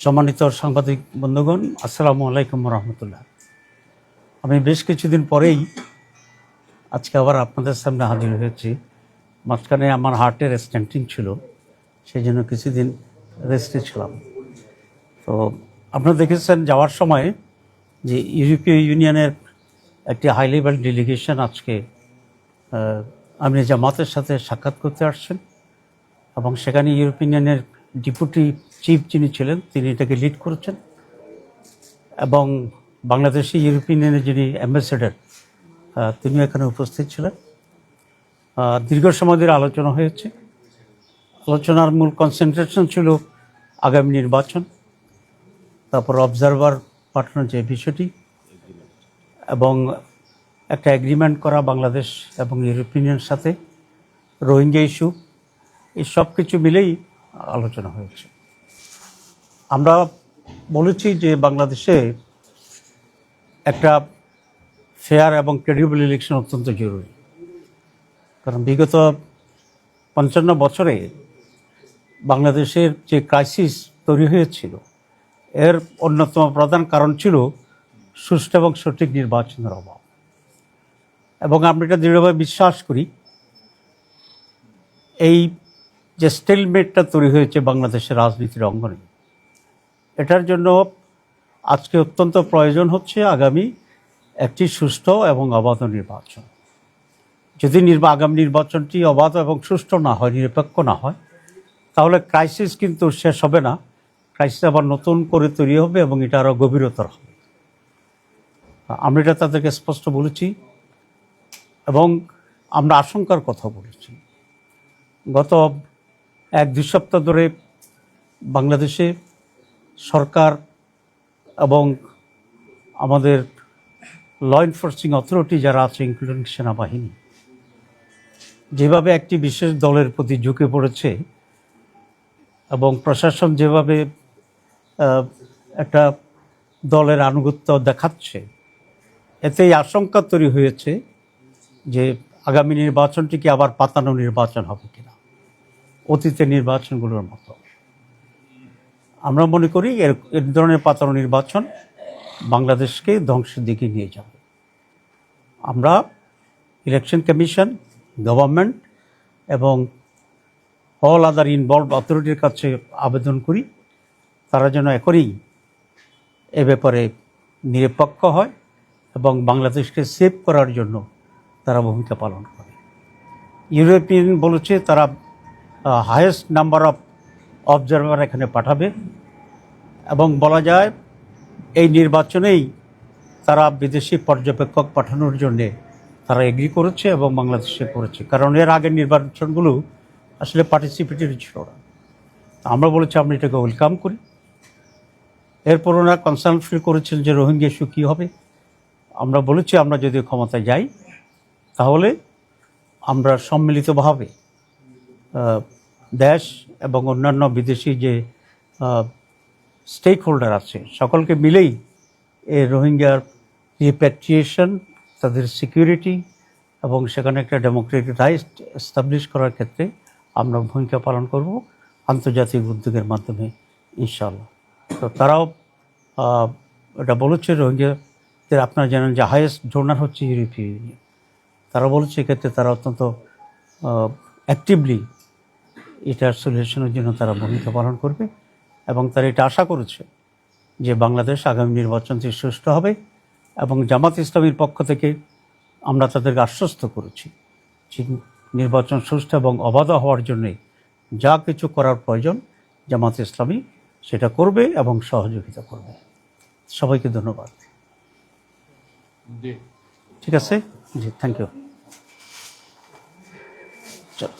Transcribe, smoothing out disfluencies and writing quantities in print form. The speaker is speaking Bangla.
সম্মানিত সাংবাদিক বন্ধুগণ, আসসালামু আলাইকুম রহমতুল্লাহ। আমি বেশ কিছুদিন পরেই আজকে আবার আপনাদের সামনে হাজির হয়েছি। মাঝখানে আমার হার্টের স্ট্যান্টিং ছিল, সেই জন্য কিছুদিন রেস্টে ছিলাম। তো আপনারা দেখেছেন যাওয়ার সময় যে ইউরোপীয় ইউনিয়নের একটি হাই লেভেল ডেলিগেশন আজকে আমির জামাতের সাথে সাক্ষাৎ করতে আসছেন, এবং সেখানে ইউরোপিয়ান ইউনিয়নের ডেপুটি চিফ যিনি ছিলেন তিনি এটাকে লিড করেছেন, এবং বাংলাদেশি ইউরোপিয়ান ইউনিয়নের যিনি অ্যাম্বাসেডর তিনিও এখানে উপস্থিত ছিলেন। দীর্ঘ সময় ধরে আলোচনা হয়েছে। আলোচনার মূল কনসেন্ট্রেশন ছিল আগামী নির্বাচন, তারপর অবজারভার পাঠানোর যে বিষয়টি, এবং একটা এগ্রিমেন্ট করা বাংলাদেশ এবং ইউরোপিয়ান ইউনিয়নের সাথে, রোহিঙ্গা ইস্যু, এই সব কিছু মিলেই আলোচনা হয়েছে। আমরা বলেছি যে বাংলাদেশে একটা ফেয়ার এবং ক্রেডিবল ইলেকশন অত্যন্ত জরুরি, কারণ বিগত ৫৫ বছরে বাংলাদেশের যে ক্রাইসিস তৈরি হয়েছিল এর অন্যতম প্রধান কারণ ছিল সুষ্ঠু এবং সঠিক নির্বাচনের অভাব। এবং আমরা এটা দৃঢ়ভাবে বিশ্বাস করি, এই যে স্টেলমেটটা তৈরি হয়েছে বাংলাদেশের রাজনীতির অঙ্গনে, এটার জন্য আজকে অত্যন্ত প্রয়োজন হচ্ছে আগামী একটি সুষ্ঠু এবং অবাধ নির্বাচন। যদি আগামী নির্বাচনটি অবাধ এবং সুষ্ঠু না হয়, নিরপেক্ষ না হয়, তাহলে ক্রাইসিস কিন্তু শেষ হবে না, ক্রাইসিস আবার নতুন করে তৈরি হবে এবং এটা আরও গভীরতর হবে। আমরা এটা তাদেরকে স্পষ্ট বলেছি, এবং আমরা আশঙ্কার কথা বলেছি। গত ১-২ সপ্তাহ ধরে বাংলাদেশে সরকার এবং আমাদের ল এনফোর্সিং অথরিটি যারা আছে, ইনক্লুডিং সেনাবাহিনী, যেভাবে একটি বিশেষ দলের প্রতি ঝুঁকে পড়েছে, এবং প্রশাসন যেভাবে একটা দলের আনুগত্য দেখাচ্ছে, এতেই আশঙ্কা তৈরি হয়েছে যে আগামী নির্বাচনটি কি আবার পাতানো নির্বাচন হবে কিনা, অতীতের নির্বাচনগুলোর মতো। আমরা মনে করি এর ধরনের পাতানো নির্বাচন বাংলাদেশকে ধ্বংসের দিকে নিয়ে যাবে। আমরা ইলেকশন কমিশন, গভর্নমেন্ট এবং অল আদার ইনভলভ অথরিটির কাছে আবেদন করি, তারা যেন এখনই এ ব্যাপারে নিরপেক্ষ হয় এবং বাংলাদেশকে সেভ করার জন্য তারা ভূমিকা পালন করে। ইউরোপিয়ান বলেছে তারা হায়েস্ট নাম্বার অফ অবজারভার এখানে পাঠাবে, এবং বলা যায় এই নির্বাচনেই তারা বিদেশি পর্যবেক্ষক পাঠানোর জন্যে তারা এগ্রি করেছে এবং বাংলাদেশে করেছে, কারণ এর আগের নির্বাচনগুলো আসলে পার্টিসিপেটরি ছিল না। আমরা বলেছি আমরা এটাকে ওয়েলকাম করি। এরপর ওনারা কনসার্ন ফিল করেছেন যে রোহিঙ্গা ইস্যু কী হবে। আমরা বলেছি আমরা যদি ক্ষমতায় যাই তাহলে আমরা সম্মিলিতভাবে দেশ এবং অন্যান্য বিদেশি যে স্টেক হোল্ডার আছে সকলকে মিলেই এই রোহিঙ্গার রিপ্যাট্রিয়েশন, তাদের সিকিউরিটি এবং সেখানে একটা ডেমোক্রেটিক রাইট এস্টাবলিশ করার ক্ষেত্রে আমরা ভূমিকা পালন করব আন্তর্জাতিক উদ্যোগের মাধ্যমে, ইনশাআল্লাহ। তো তারাও এটা বলেছে, রোহিঙ্গাদের আপনারা জানেন যে হাইয়েস্ট ডোনার হচ্ছে ইউরোপীয় ইউনিয়ন। তারা বলেছে এক্ষেত্রে তারা অত্যন্ত অ্যাক্টিভলি এটার সলিউশনের জন্য তারা ভূমিকা পালন করবে, এবং তারা এটা আশা করেছে যে বাংলাদেশ আগামী নির্বাচনটি সুষ্ঠু হবে। এবং জামাত ইসলামীর পক্ষ থেকে আমরা তাদেরকে আশ্বস্ত করেছি যে নির্বাচন সুষ্ঠু এবং অবাধ হওয়ার জন্যে যা কিছু করার প্রয়োজন জামাত ইসলামী সেটা করবে এবং সহযোগিতা করবে। সবাইকে ধন্যবাদ। ঠিক আছে, জি, থ্যাংক ইউ। চল।